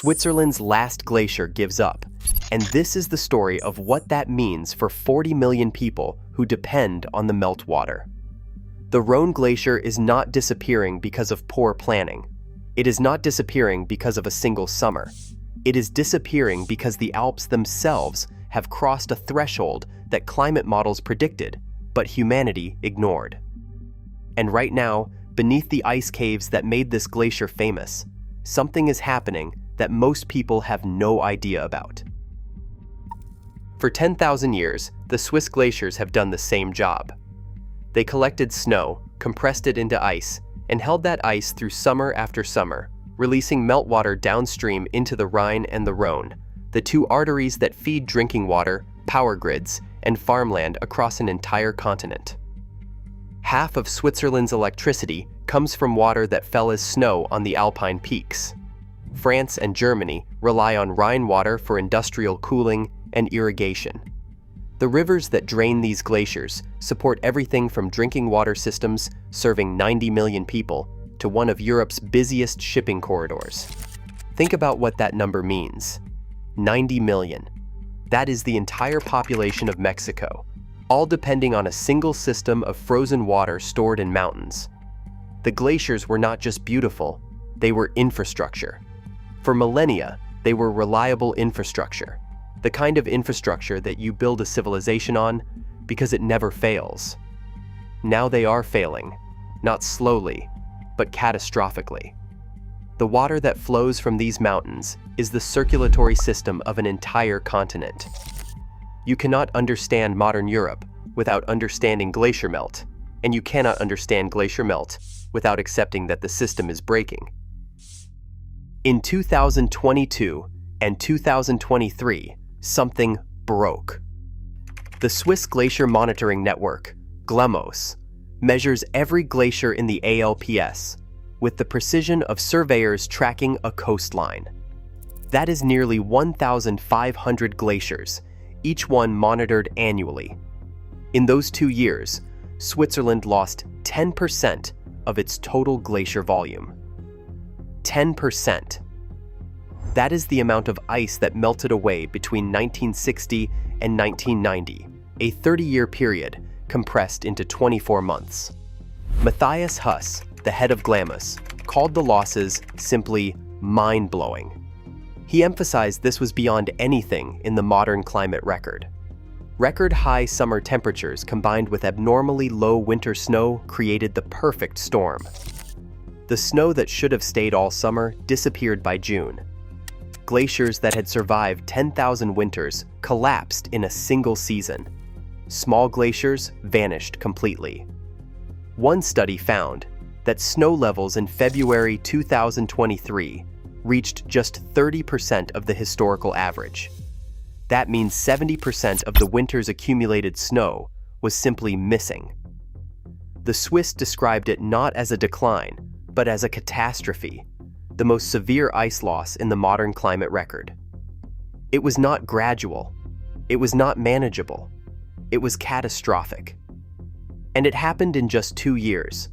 Switzerland's last glacier gives up, and this is the story of what that means for 40 million people who depend on the meltwater. The Rhone Glacier is not disappearing because of poor planning. It is not disappearing because of a single summer. It is disappearing because the Alps themselves have crossed a threshold that climate models predicted, but humanity ignored. And right now, beneath the ice caves that made this glacier famous, something is happening that most people have no idea about. For 10,000 years, the Swiss glaciers have done the same job. They collected snow, compressed it into ice, and held that ice through summer after summer, releasing meltwater downstream into the Rhine and the Rhone, the two arteries that feed drinking water, power grids, and farmland across an entire continent. Half of Switzerland's electricity comes from water that fell as snow on the Alpine peaks. France and Germany rely on Rhine water for industrial cooling and irrigation. The rivers that drain these glaciers support everything from drinking water systems serving 90 million people to one of Europe's busiest shipping corridors. Think about what that number means. 90 million. That is the entire population of Mexico, all depending on a single system of frozen water stored in mountains. The glaciers were not just beautiful, they were infrastructure. For millennia, they were reliable infrastructure, the kind of infrastructure that you build a civilization on because it never fails. Now they are failing, not slowly, but catastrophically. The water that flows from these mountains is the circulatory system of an entire continent. You cannot understand modern Europe without understanding glacier melt, and you cannot understand glacier melt without accepting that the system is breaking. In 2022 and 2023, something broke. The Swiss Glacier Monitoring Network, GLEMOS, measures every glacier in the Alps with the precision of surveyors tracking a coastline. That is nearly 1,500 glaciers, each one monitored annually. In those 2 years, Switzerland lost 10% of its total glacier volume. 10%. That is the amount of ice that melted away between 1960 and 1990, a 30-year period compressed into 24 months. Matthias Huss, the head of GLEMOS, called the losses simply mind-blowing. He emphasized this was beyond anything in the modern climate record. Record-high summer temperatures combined with abnormally low winter snow created the perfect storm. The snow that should have stayed all summer disappeared by June. Glaciers that had survived 10,000 winters collapsed in a single season. Small glaciers vanished completely. One study found that snow levels in February 2023 reached just 30% of the historical average. That means 70% of the winter's accumulated snow was simply missing. The Swiss described it not as a decline, but as a catastrophe, the most severe ice loss in the modern climate record. It was not gradual. It was not manageable. It was catastrophic. And it happened in just 2 years.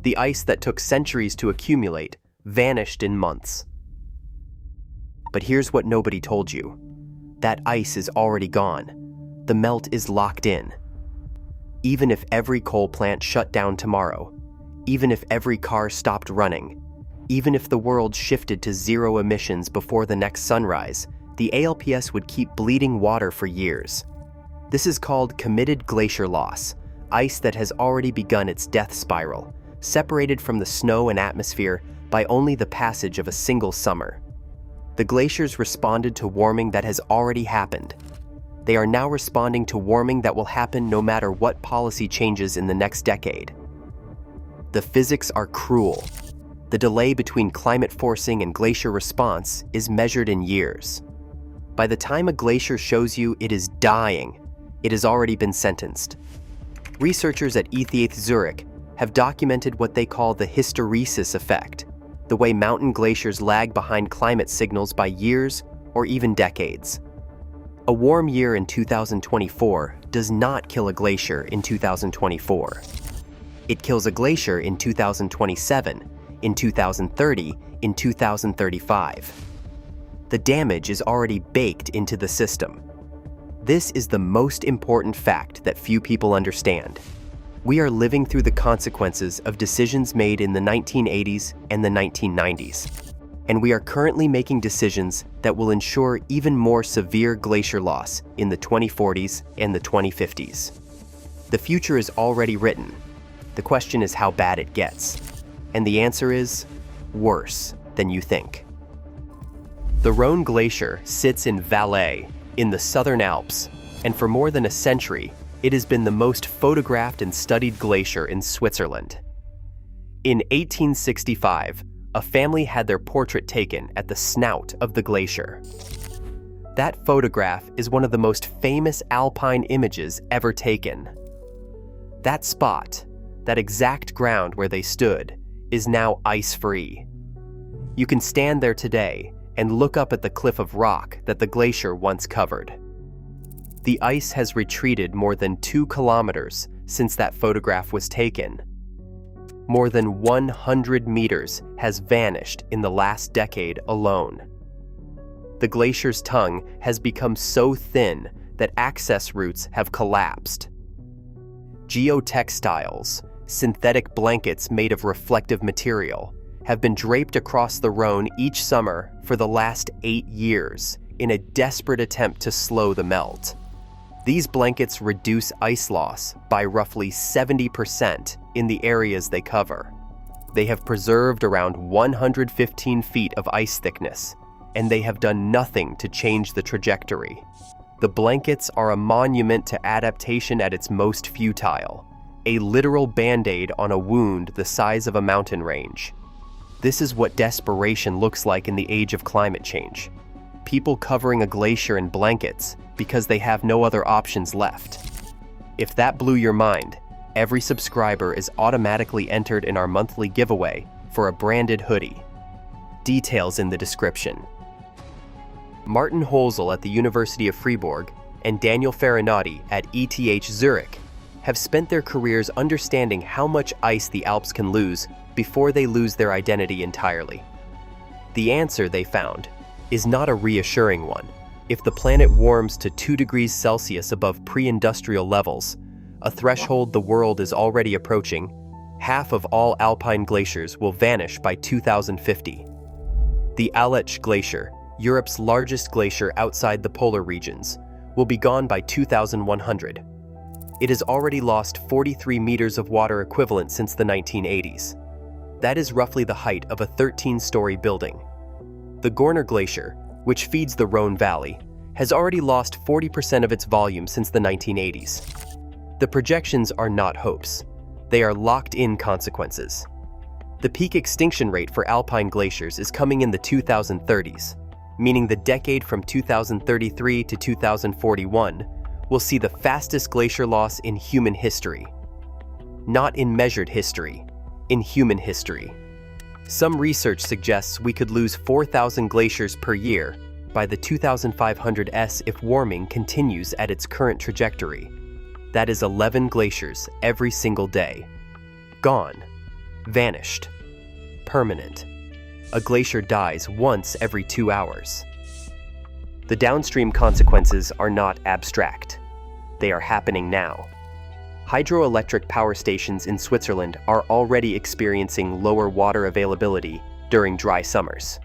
The ice that took centuries to accumulate vanished in months. But here's what nobody told you. That ice is already gone. The melt is locked in. Even if every coal plant shut down tomorrow, even if every car stopped running, even if the world shifted to zero emissions before the next sunrise, the Alps would keep bleeding water for years. This is called committed glacier loss, ice that has already begun its death spiral, separated from the snow and atmosphere by only the passage of a single summer. The glaciers responded to warming that has already happened. They are now responding to warming that will happen no matter what policy changes in the next decade. The physics are cruel. The delay between climate forcing and glacier response is measured in years. By the time a glacier shows you it is dying, it has already been sentenced. Researchers at ETH Zurich have documented what they call the hysteresis effect, the way mountain glaciers lag behind climate signals by years or even decades. A warm year in 2024 does not kill a glacier in 2024. It kills a glacier in 2027, in 2030, in 2035. The damage is already baked into the system. This is the most important fact that few people understand. We are living through the consequences of decisions made in the 1980s and the 1990s. And we are currently making decisions that will ensure even more severe glacier loss in the 2040s and the 2050s. The future is already written. The question is how bad it gets. And the answer is worse than you think. The Rhone Glacier sits in Valais, in the southern Alps, and for more than a century, it has been the most photographed and studied glacier in Switzerland. In 1865, a family had their portrait taken at the snout of the glacier. That photograph is one of the most famous Alpine images ever taken. That spot, that exact ground where they stood, is now ice-free. You can stand there today and look up at the cliff of rock that the glacier once covered. The ice has retreated more than 2 kilometers since that photograph was taken. More than 100 meters has vanished in the last decade alone. The glacier's tongue has become so thin that access routes have collapsed. Geotextiles, synthetic blankets made of reflective material, have been draped across the Rhone each summer for the last 8 years in a desperate attempt to slow the melt. These blankets reduce ice loss by roughly 70% in the areas they cover. They have preserved around 115 feet of ice thickness, and they have done nothing to change the trajectory. The blankets are a monument to adaptation at its most futile, a literal band-aid on a wound the size of a mountain range. This is what desperation looks like in the age of climate change. People covering a glacier in blankets because they have no other options left. If that blew your mind, every subscriber is automatically entered in our monthly giveaway for a branded hoodie. Details in the description. Martin Holzel at the University of Fribourg and Daniel Farinati at ETH Zurich have spent their careers understanding how much ice the Alps can lose before they lose their identity entirely. The answer, they found, is not a reassuring one. If the planet warms to 2 degrees Celsius above pre-industrial levels, a threshold the world is already approaching, half of all Alpine glaciers will vanish by 2050. The Aletsch Glacier, Europe's largest glacier outside the polar regions, will be gone by 2100. It has already lost 43 meters of water equivalent since the 1980s. That is roughly the height of a 13-story building. The Gorner Glacier, which feeds the Rhone Valley, has already lost 40% of its volume since the 1980s. The projections are not hopes. They are locked-in consequences. The peak extinction rate for Alpine glaciers is coming in the 2030s, meaning the decade from 2033 to 2041 will see the fastest glacier loss in human history. Not in measured history, in human history. Some research suggests we could lose 4,000 glaciers per year by the 2500s if warming continues at its current trajectory. That is 11 glaciers every single day. Gone. Vanished. Permanent. A glacier dies once every 2 hours. The downstream consequences are not abstract. They are happening now. Hydroelectric power stations in Switzerland are already experiencing lower water availability during dry summers.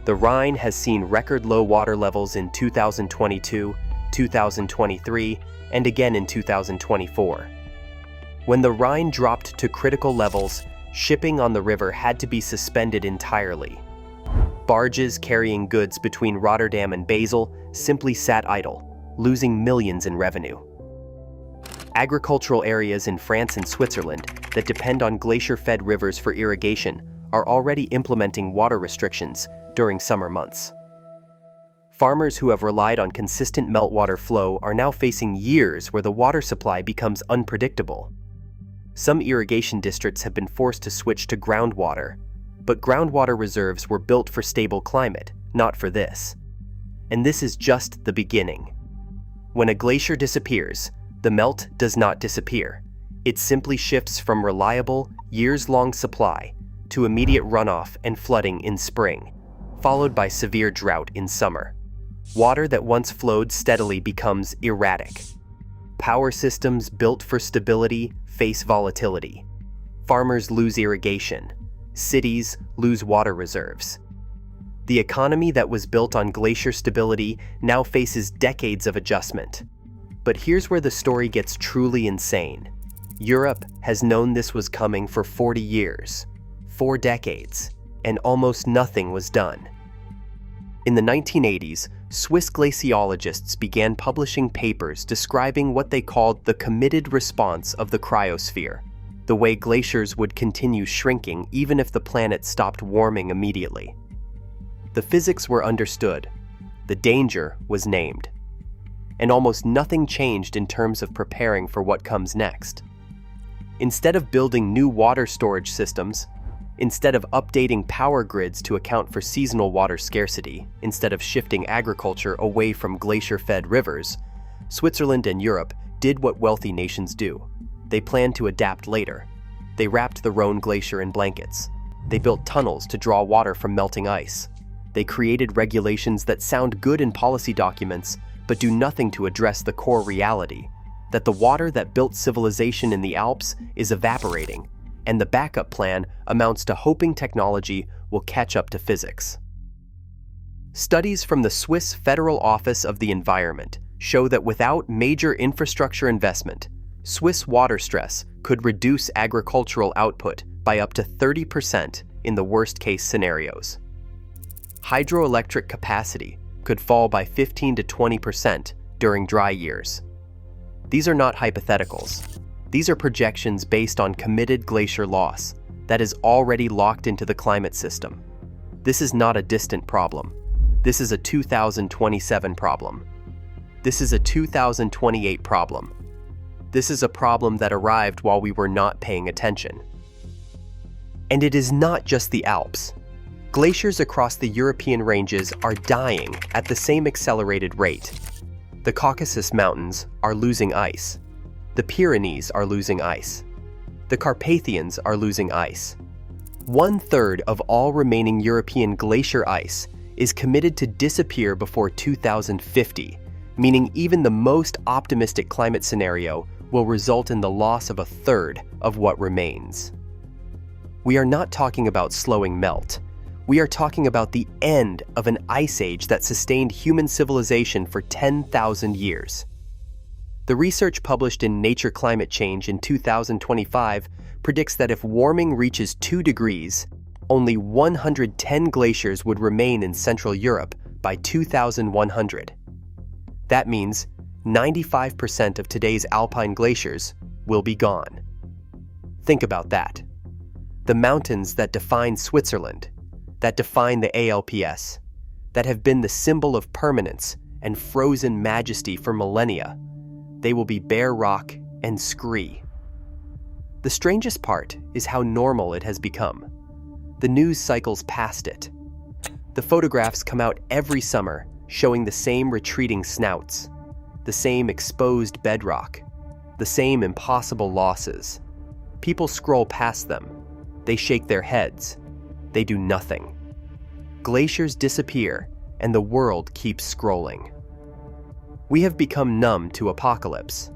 The Rhine has seen record low water levels in 2022, 2023, and again in 2024. When the Rhine dropped to critical levels, shipping on the river had to be suspended entirely. Barges carrying goods between Rotterdam and Basel simply sat idle, losing millions in revenue. Agricultural areas in France and Switzerland that depend on glacier-fed rivers for irrigation are already implementing water restrictions during summer months. Farmers who have relied on consistent meltwater flow are now facing years where the water supply becomes unpredictable. Some irrigation districts have been forced to switch to groundwater, but groundwater reserves were built for stable climate, not for this. And this is just the beginning. When a glacier disappears, the melt does not disappear. It simply shifts from reliable, years-long supply to immediate runoff and flooding in spring, followed by severe drought in summer. Water that once flowed steadily becomes erratic. Power systems built for stability face volatility. Farmers lose irrigation. Cities lose water reserves. The economy that was built on glacier stability now faces decades of adjustment. But here's where the story gets truly insane. Europe has known this was coming for 40 years, 4 decades, and almost nothing was done. In the 1980s, Swiss glaciologists began publishing papers describing what they called the committed response of the cryosphere, the way glaciers would continue shrinking even if the planet stopped warming immediately. The physics were understood, the danger was named, and almost nothing changed in terms of preparing for what comes next. Instead of building new water storage systems, instead of updating power grids to account for seasonal water scarcity, instead of shifting agriculture away from glacier-fed rivers, Switzerland and Europe did what wealthy nations do. They planned to adapt later. They wrapped the Rhone Glacier in blankets. They built tunnels to draw water from melting ice. They created regulations that sound good in policy documents, but do nothing to address the core reality, that the water that built civilization in the Alps is evaporating, and the backup plan amounts to hoping technology will catch up to physics. Studies from the Swiss Federal Office of the Environment show that without major infrastructure investment, Swiss water stress could reduce agricultural output by up to 30% in the worst-case scenarios. Hydroelectric capacity could fall by 15 to 20% during dry years. These are not hypotheticals. These are projections based on committed glacier loss that is already locked into the climate system. This is not a distant problem. This is a 2027 problem. This is a 2028 problem. This is a problem that arrived while we were not paying attention. And it is not just the Alps. Glaciers across the European ranges are dying at the same accelerated rate. The Caucasus Mountains are losing ice. The Pyrenees are losing ice. The Carpathians are losing ice. 1/3 of all remaining European glacier ice is committed to disappear before 2050, meaning even the most optimistic climate scenario will result in the loss of 1/3 of what remains. We are not talking about slowing melt. We are talking about the end of an ice age that sustained human civilization for 10,000 years. The research published in Nature Climate Change in 2025 predicts that if warming reaches 2 degrees, only 110 glaciers would remain in Central Europe by 2100. That means 95% of today's Alpine glaciers will be gone. Think about that. The mountains that define Switzerland, that define the Alps, that have been the symbol of permanence and frozen majesty for millennia, they will be bare rock and scree. The strangest part is how normal it has become. The news cycles past it. The photographs come out every summer showing the same retreating snouts, the same exposed bedrock, the same impossible losses. People scroll past them. They shake their heads. They do nothing. Glaciers disappear, and the world keeps scrolling. We have become numb to apocalypse,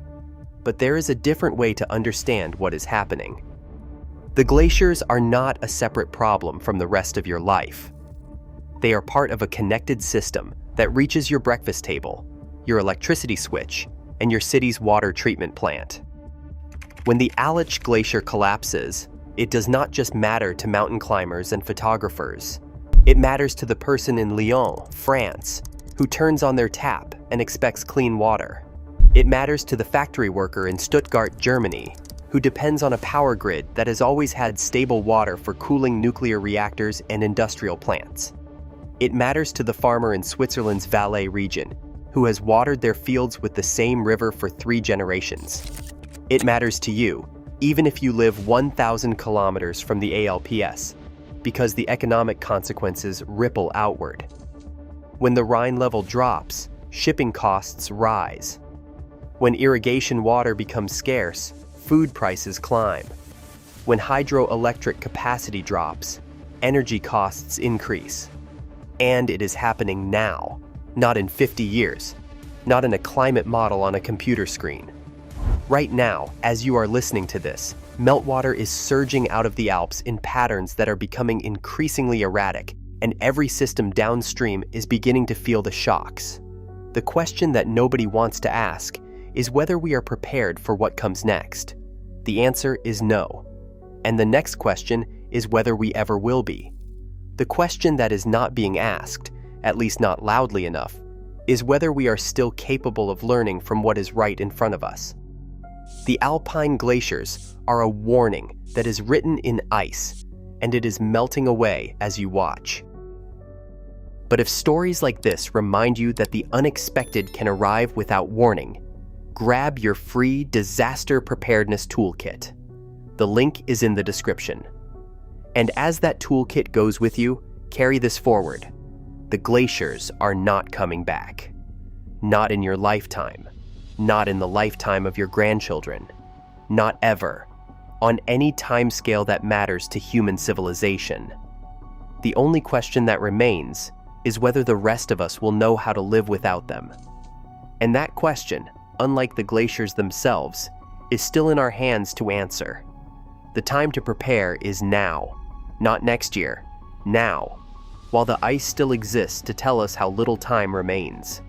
but there is a different way to understand what is happening. The glaciers are not a separate problem from the rest of your life. They are part of a connected system that reaches your breakfast table, your electricity switch, and your city's water treatment plant. When the Alpine Glacier collapses, it does not just matter to mountain climbers and photographers. It matters to the person in Lyon, France, who turns on their tap and expects clean water. It matters to the factory worker in Stuttgart, Germany, who depends on a power grid that has always had stable water for cooling nuclear reactors and industrial plants. It matters to the farmer in Switzerland's Valais region, who has watered their fields with the same river for 3 generations. It matters to you, even if you live 1,000 kilometers from the Alps, because the economic consequences ripple outward. When the Rhine level drops, shipping costs rise. When irrigation water becomes scarce, food prices climb. When hydroelectric capacity drops, energy costs increase. And it is happening now, not in 50 years, not in a climate model on a computer screen. Right now, as you are listening to this, meltwater is surging out of the Alps in patterns that are becoming increasingly erratic, and every system downstream is beginning to feel the shocks. The question that nobody wants to ask is whether we are prepared for what comes next. The answer is no. And the next question is whether we ever will be. The question that is not being asked, at least not loudly enough, is whether we are still capable of learning from what is right in front of us. The Alpine glaciers are a warning that is written in ice, and it is melting away as you watch. But if stories like this remind you that the unexpected can arrive without warning, grab your free disaster preparedness toolkit. The link is in the description. And as that toolkit goes with you, carry this forward. The glaciers are not coming back. Not in your lifetime. Not in the lifetime of your grandchildren. Not ever. On any timescale that matters to human civilization. The only question that remains is whether the rest of us will know how to live without them. And that question, unlike the glaciers themselves, is still in our hands to answer. The time to prepare is now, not next year, now, while the ice still exists to tell us how little time remains.